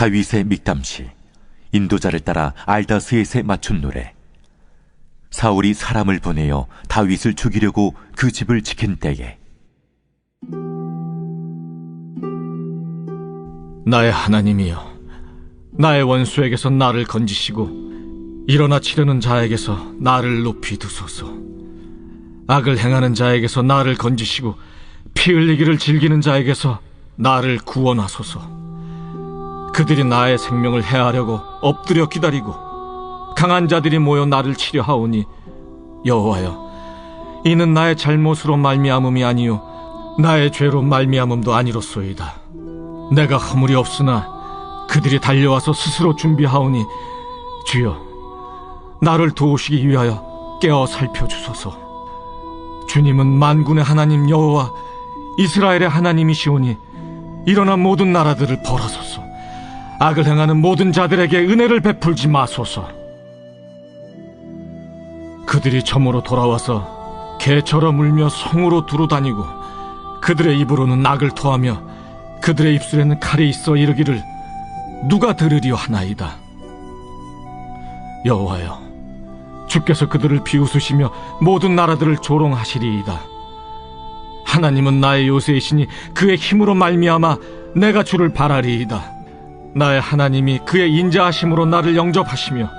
다윗의 믹담시, 인도자를 따라 알다스엣에 맞춘 노래. 사울이 사람을 보내어 다윗을 죽이려고 그 집을 지킨 때에. 나의 하나님이여, 나의 원수에게서 나를 건지시고 일어나 치려는 자에게서 나를 높이 두소서. 악을 행하는 자에게서 나를 건지시고 피 흘리기를 즐기는 자에게서 나를 구원하소서. 그들이 나의 생명을 해하려고 엎드려 기다리고 강한 자들이 모여 나를 치려 하오니, 여호와여, 이는 나의 잘못으로 말미암음이 아니요 나의 죄로 말미암음도 아니로소이다. 내가 허물이 없으나 그들이 달려와서 스스로 준비하오니, 주여, 나를 도우시기 위하여 깨어 살펴주소서. 주님은 만군의 하나님 여호와 이스라엘의 하나님이시오니 일어나 모든 나라들을 벌하소서. 악을 행하는 모든 자들에게 은혜를 베풀지 마소서. 그들이 점으로 돌아와서 개처럼 울며 성으로 두루다니고 그들의 입으로는 악을 토하며 그들의 입술에는 칼이 있어 이르기를 누가 들으리요 하나이다. 여호와여, 주께서 그들을 비웃으시며 모든 나라들을 조롱하시리이다. 하나님은 나의 요새이시니 그의 힘으로 말미암아 내가 주를 바라리이다. 나의 하나님이 그의 인자하심으로 나를 영접하시며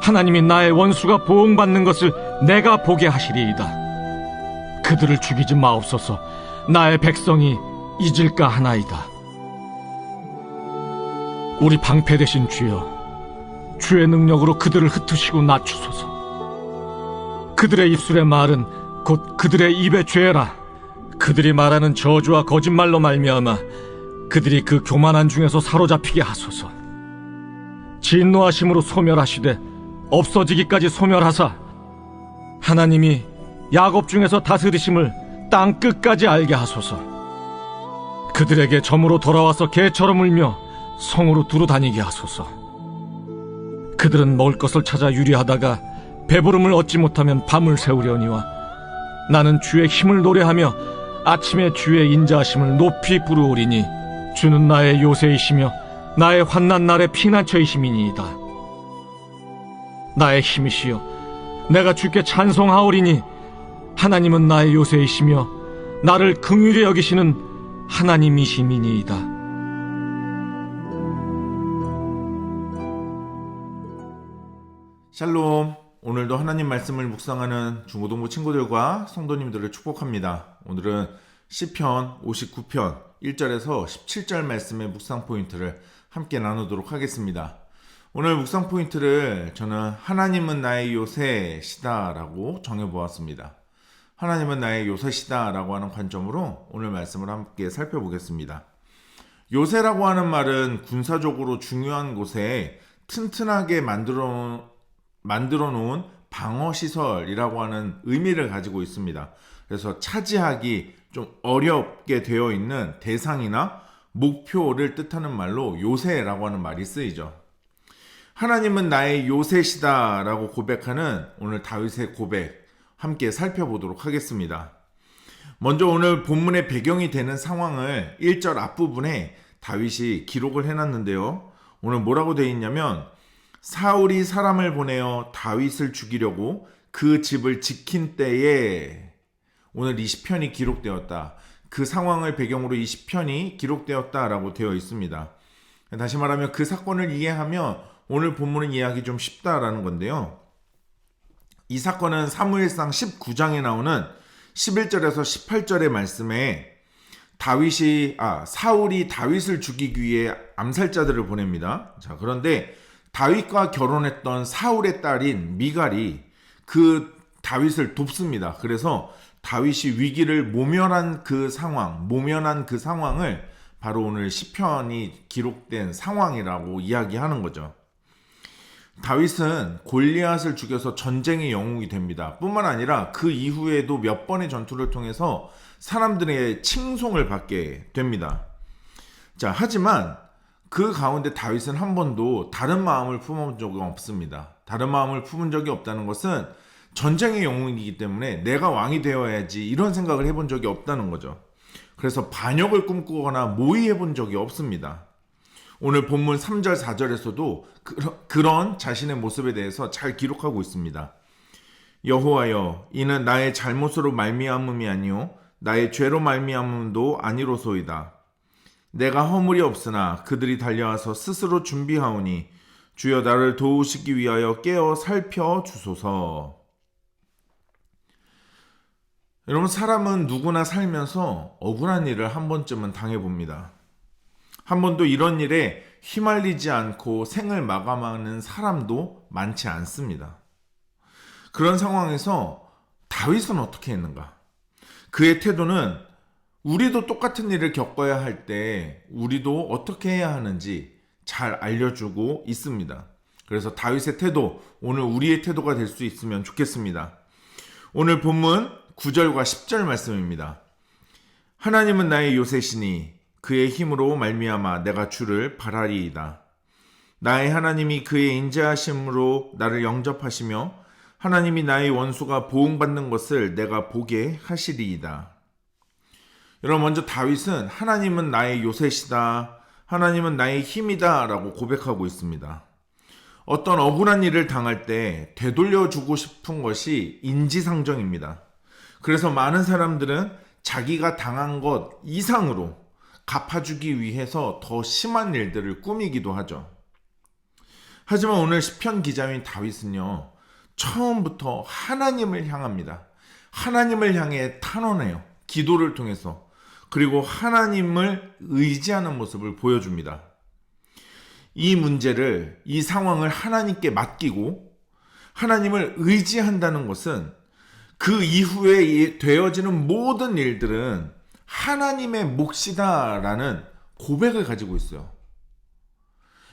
하나님이 나의 원수가 보응받는 것을 내가 보게 하시리이다. 그들을 죽이지 마옵소서. 나의 백성이 잊을까 하나이다. 우리 방패 되신 주여, 주의 능력으로 그들을 흩으시고 낮추소서. 그들의 입술의 말은 곧 그들의 입의 죄라. 그들이 말하는 저주와 거짓말로 말미암아 그들이 그 교만한 중에서 사로잡히게 하소서. 진노하심으로 소멸하시되 없어지기까지 소멸하사 하나님이 야곱 중에서 다스리심을 땅 끝까지 알게 하소서. 그들에게 점으로 돌아와서 개처럼 울며 성으로 두루다니게 하소서. 그들은 먹을 것을 찾아 유리하다가 배부름을 얻지 못하면 밤을 새우려니와 나는 주의 힘을 노래하며 아침에 주의 인자하심을 높이 부르오리니 주는 나의 요새이시며 나의 환난 날의 피난처이심이니이다. 나의 힘이시여, 내가 주께 찬송하오리니 하나님은 나의 요새이시며 나를 긍휼히 여기시는 하나님이심이니이다. 샬롬. 오늘도 하나님 말씀을 묵상하는 중고등부 친구들과 성도님들을 축복합니다. 오늘은 시편 59편 1절에서 17절 말씀의 묵상 포인트를 함께 나누도록 하겠습니다. 오늘 묵상 포인트를 저는 하나님은 나의 요새시다 라고 정해보았습니다. 하나님은 나의 요새시다 라고 하는 관점으로 오늘 말씀을 함께 살펴보겠습니다. 요새라고 하는 말은 군사적으로 중요한 곳에 튼튼하게 만들어 놓은 방어시설이라고 하는 의미를 가지고 있습니다. 그래서 차지하기 좀 어렵게 되어 있는 대상이나 목표를 뜻하는 말로 요새라고 하는 말이 쓰이죠. 하나님은 나의 요새시다 라고 고백하는 오늘 다윗의 고백 함께 살펴보도록 하겠습니다. 먼저 오늘 본문의 배경이 되는 상황을 1절 앞부분에 다윗이 기록을 해놨는데요. 오늘 뭐라고 되어 있냐면, 사울이 사람을 보내어 다윗을 죽이려고 그 집을 지킨 때에, 오늘 이 시편이 기록되었다. 그 상황을 배경으로 이 시편이 기록되었다라고 되어 있습니다. 다시 말하면 그 사건을 이해하면 오늘 본문을 이해하기 좀 쉽다라는 건데요. 이 사건은 사무엘상 19장에 나오는 11절에서 18절의 말씀에 사울이 다윗을 죽이기 위해 암살자들을 보냅니다. 자, 그런데 다윗과 결혼했던 사울의 딸인 미갈이 그 다윗을 돕습니다. 그래서 다윗이 위기를 모면한 그 상황을 바로 오늘 시편이 기록된 상황이라고 이야기하는 거죠. 다윗은 골리앗을 죽여서 전쟁의 영웅이 됩니다. 뿐만 아니라 그 이후에도 몇 번의 전투를 통해서 사람들의 칭송을 받게 됩니다. 자, 하지만 그 가운데 다윗은 한 번도 다른 마음을 품은 적이 없습니다. 다른 마음을 품은 적이 없다는 것은 전쟁의 영웅이기 때문에 내가 왕이 되어야지 이런 생각을 해본 적이 없다는 거죠. 그래서 반역을 꿈꾸거나 모의해본 적이 없습니다. 오늘 본문 3절, 4절에서도 그런 자신의 모습에 대해서 잘 기록하고 있습니다. 여호와여, 이는 나의 잘못으로 말미암음이 아니요 나의 죄로 말미암음도 아니로소이다. 내가 허물이 없으나 그들이 달려와서 스스로 준비하오니 주여 나를 도우시기 위하여 깨어 살펴주소서. 여러분, 사람은 누구나 살면서 억울한 일을 한 번쯤은 당해봅니다. 한 번도 이런 일에 휘말리지 않고 생을 마감하는 사람도 많지 않습니다. 그런 상황에서 다윗은 어떻게 했는가? 그의 태도는 우리도 똑같은 일을 겪어야 할 때 우리도 어떻게 해야 하는지 잘 알려주고 있습니다. 그래서 다윗의 태도, 오늘 우리의 태도가 될 수 있으면 좋겠습니다. 오늘 본문 9절과 10절 말씀입니다. 하나님은 나의 요새시니 그의 힘으로 말미암아 내가 주를 바라리이다. 나의 하나님이 그의 인자하심으로 나를 영접하시며 하나님이 나의 원수가 보응받는 것을 내가 보게 하시리이다. 여러분, 먼저 다윗은 하나님은 나의 요새시다, 하나님은 나의 힘이다 라고 고백하고 있습니다. 어떤 억울한 일을 당할 때 되돌려주고 싶은 것이 인지상정입니다. 그래서 많은 사람들은 자기가 당한 것 이상으로 갚아주기 위해서 더 심한 일들을 꾸미기도 하죠. 하지만 오늘 시편 기자인 다윗은요, 처음부터 하나님을 향합니다. 하나님을 향해 탄원해요. 기도를 통해서. 그리고 하나님을 의지하는 모습을 보여줍니다. 이 문제를, 이 상황을 하나님께 맡기고 하나님을 의지한다는 것은 그 이후에 되어지는 모든 일들은 하나님의 몫이다라는 고백을 가지고 있어요.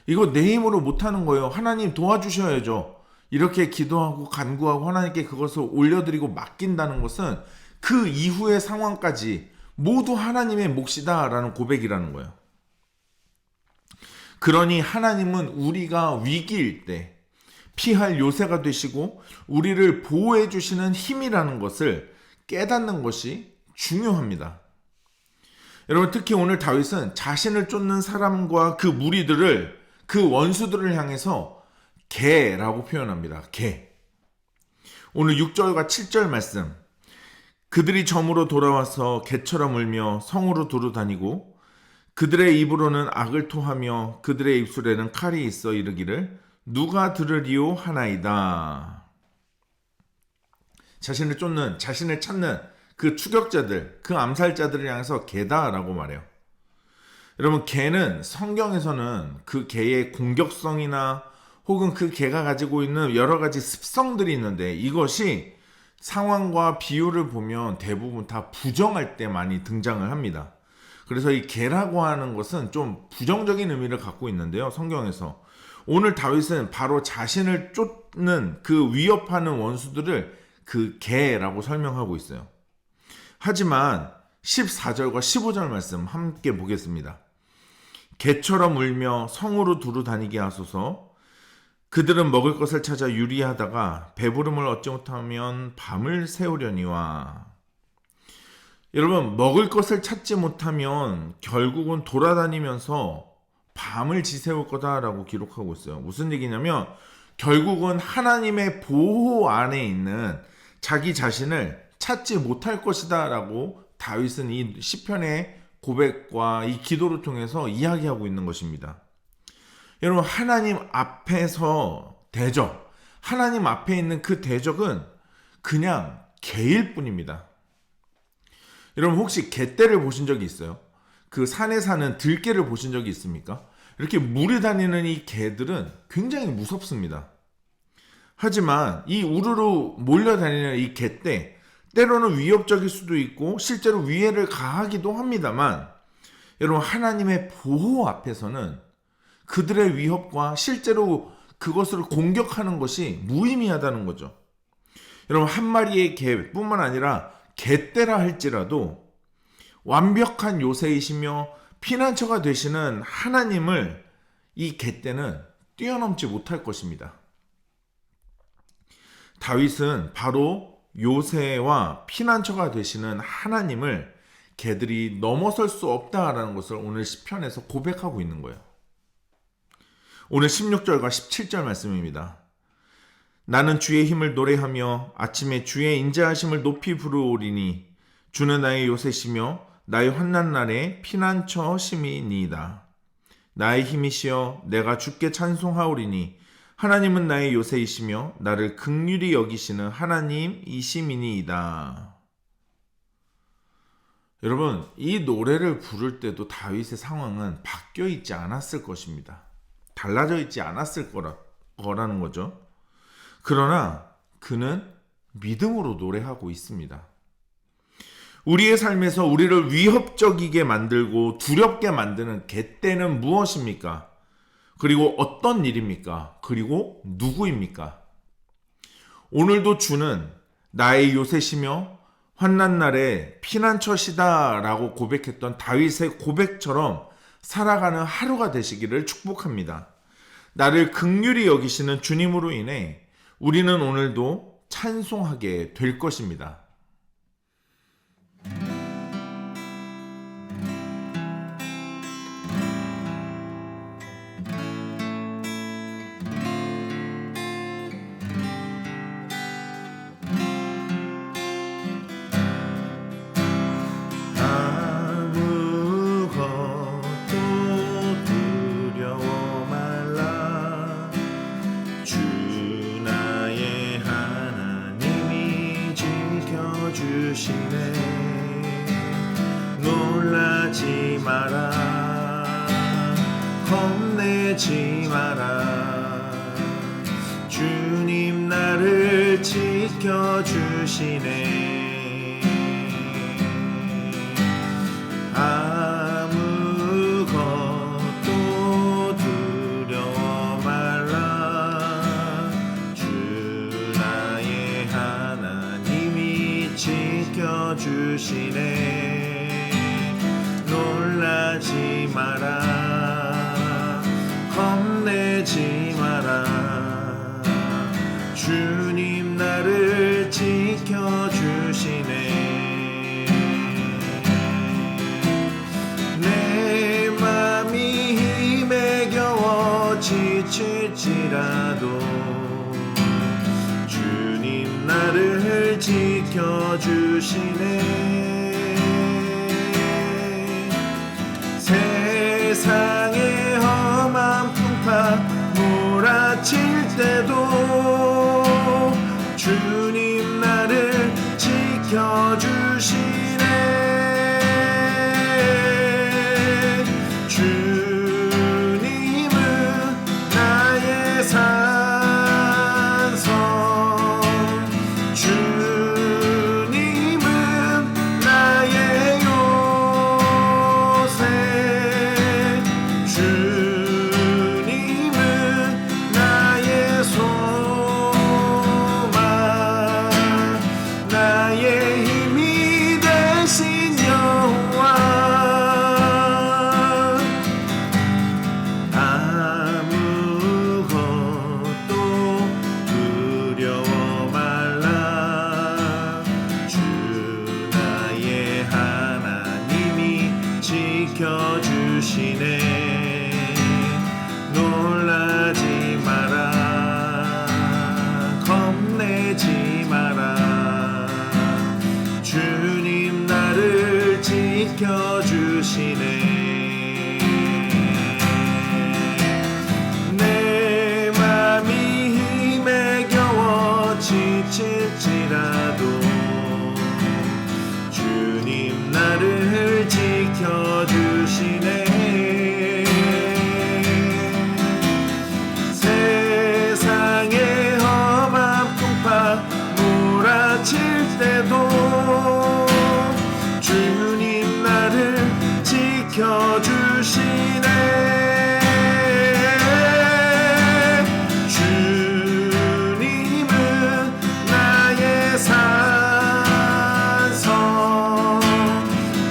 이거 내 힘으로 못하는 거예요. 하나님 도와주셔야죠. 이렇게 기도하고 간구하고 하나님께 그것을 올려드리고 맡긴다는 것은 그 이후의 상황까지 모두 하나님의 몫이다라는 고백이라는 거예요. 그러니 하나님은 우리가 위기일 때 피할 요새가 되시고 우리를 보호해 주시는 힘이라는 것을 깨닫는 것이 중요합니다. 여러분, 특히 오늘 다윗은 자신을 쫓는 사람과 그 무리들을, 그 원수들을 향해서 개라고 표현합니다. 개. 오늘 6절과 7절 말씀. 그들이 점으로 돌아와서 개처럼 울며 성으로 두루 다니고 그들의 입으로는 악을 토하며 그들의 입술에는 칼이 있어 이르기를 누가 들으리오 하나이다. 자신을 쫓는, 자신을 찾는 그 추격자들, 그 암살자들을 향해서 개다라고 말해요. 여러분, 개는 성경에서는 그 개의 공격성이나 혹은 그 개가 가지고 있는 여러 가지 습성들이 있는데 이것이 상황과 비유를 보면 대부분 다 부정할 때 많이 등장을 합니다. 그래서 이 개라고 하는 것은 좀 부정적인 의미를 갖고 있는데요, 성경에서. 오늘 다윗은 바로 자신을 쫓는 그 위협하는 원수들을 그 개라고 설명하고 있어요. 하지만 14절과 15절 말씀 함께 보겠습니다. 개처럼 울며 성으로 두루 다니게 하소서. 그들은 먹을 것을 찾아 유리하다가 배부름을 얻지 못하면 밤을 새우려니와. 여러분, 먹을 것을 찾지 못하면 결국은 돌아다니면서 밤을 지새울 거다라고 기록하고 있어요. 무슨 얘기냐면 결국은 하나님의 보호 안에 있는 자기 자신을 찾지 못할 것이다 라고 다윗은 이 시편의 고백과 이 기도를 통해서 이야기하고 있는 것입니다. 여러분, 하나님 앞에서 대적, 하나님 앞에 있는 그 대적은 그냥 개일 뿐입니다. 여러분, 혹시 개떼를 보신 적이 있어요? 그 산에 사는 들개를 보신 적이 있습니까? 이렇게 물에 다니는 이 개들은 굉장히 무섭습니다. 하지만 이 우르르 몰려다니는 이 개떼, 때로는 위협적일 수도 있고 실제로 위해를 가하기도 합니다만, 여러분, 하나님의 보호 앞에서는 그들의 위협과 실제로 그것을 공격하는 것이 무의미하다는 거죠. 여러분, 한 마리의 개뿐만 아니라 개떼라 할지라도 완벽한 요새이시며 피난처가 되시는 하나님을 이 개떼는 뛰어넘지 못할 것입니다. 다윗은 바로 요새와 피난처가 되시는 하나님을 개들이 넘어설 수 없다라는 것을 오늘 시편에서 고백하고 있는 거예요. 오늘 16절과 17절 말씀입니다. 나는 주의 힘을 노래하며 아침에 주의 인자하심을 높이 부르오리니 주는 나의 요새시며 나의 환난 날에 피난처 심이니이다. 나의 힘이시여 내가 주께 찬송하오리니 하나님은 나의 요새이시며 나를 긍휼히 여기시는 하나님이심이니이다. 여러분, 이 노래를 부를 때도 다윗의 상황은 바뀌어 있지 않았을 것입니다. 달라져 있지 않았을 거라는 거죠. 그러나 그는 믿음으로 노래하고 있습니다. 우리의 삶에서 우리를 위협적이게 만들고 두렵게 만드는 갯대는 무엇입니까? 그리고 어떤 일입니까? 그리고 누구입니까? 오늘도 주는 나의 요새시며 환난 날에 피난처시다 라고 고백했던 다윗의 고백처럼 살아가는 하루가 되시기를 축복합니다. 나를 긍휼히 여기시는 주님으로 인해 우리는 오늘도 찬송하게 될 것입니다. 놀라지 마라, 겁내지 마라. 주님 나를 지켜주시네. 아무것도 두려워 말라. 주 나의 하나님이 지켜주시네. 놀라지 마라, 겁내지 마라. 주님 나를 지켜주시네. 내 맘이 힘에 겨워 지칠지라도 주님 나를 지켜주시네. 세상의 험한 풍파 몰아칠 때도 주님 나를 지켜주시네. 주님은 나의 산성, 주님은 나의 요새, 주님은 나의 소망, 나의 힘이 되신 여호와. 아무것도 두려워 말라. 주 나의 하나님이 지켜주시네. 놀라지 마라, 겁내지 마라. 주님 나를 지켜주시네. 내 맘이 힘에 겨워 지칠지라도 주님 나를 지켜주시네. 세상의 험한 풍파 몰아칠 때도 주님 나를 지켜주시네. 주님은 나의 산성,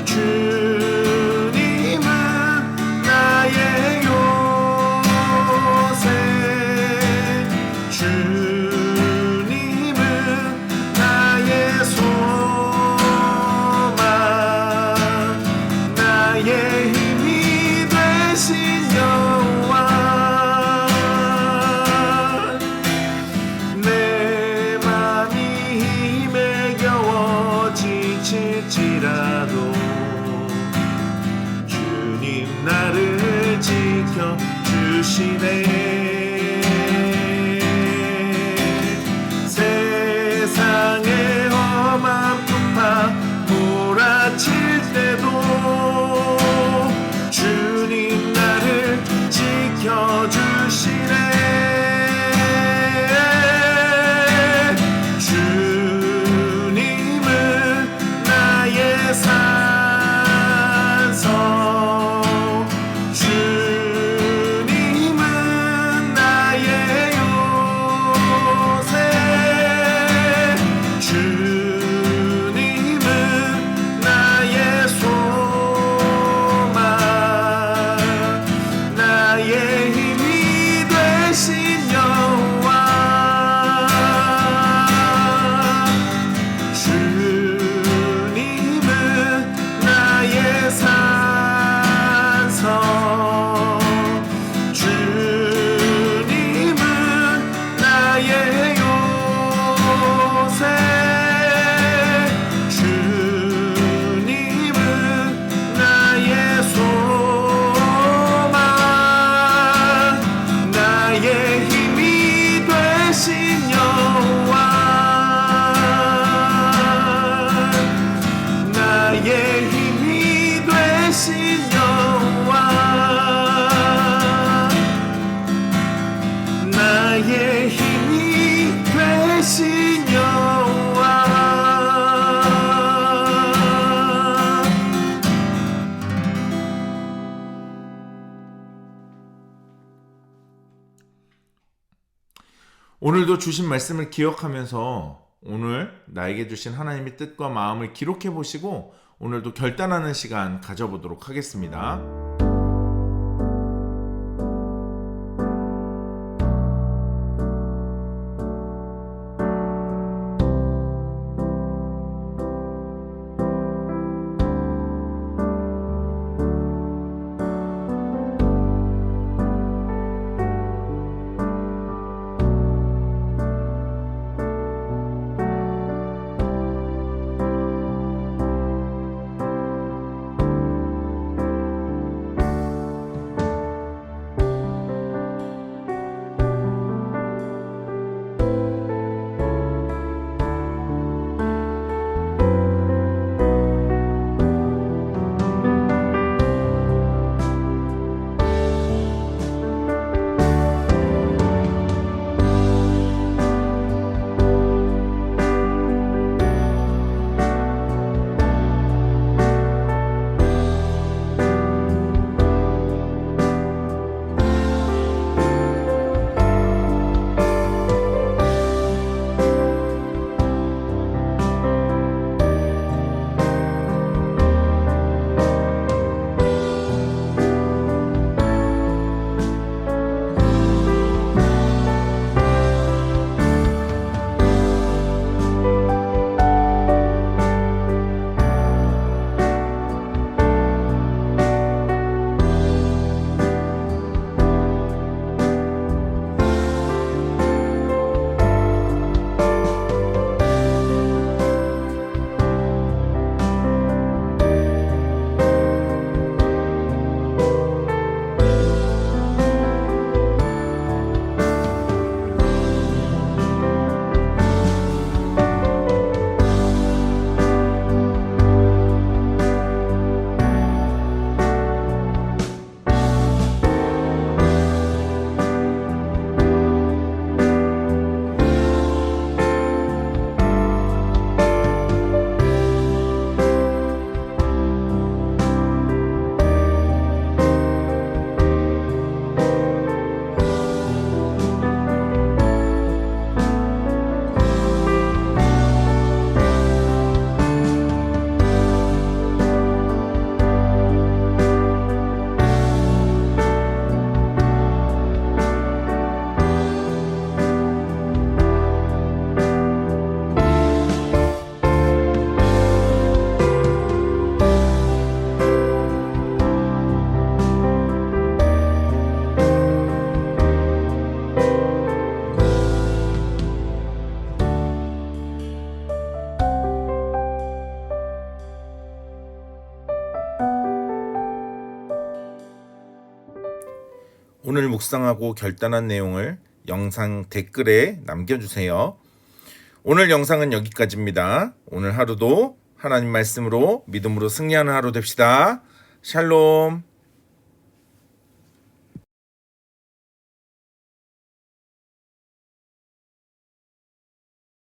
주님은 나의 요새 주님은 나의 소망 나의 힘이 되신 여호와 나의 힘이 되신 여호와 나의 힘이 되신 여호와 오늘도 주신 말씀을 기억하면서 오늘 나에게 주신 하나님의 뜻과 마음을 기록해 보시고 오늘도 결단하는 시간 가져보도록 하겠습니다. 오늘 묵상하고 결단한 내용을 영상 댓글에 남겨주세요. 오늘 영상은 여기까지입니다. 오늘 하루도 하나님 말씀으로 믿음으로 승리하는 하루 됩시다. 샬롬.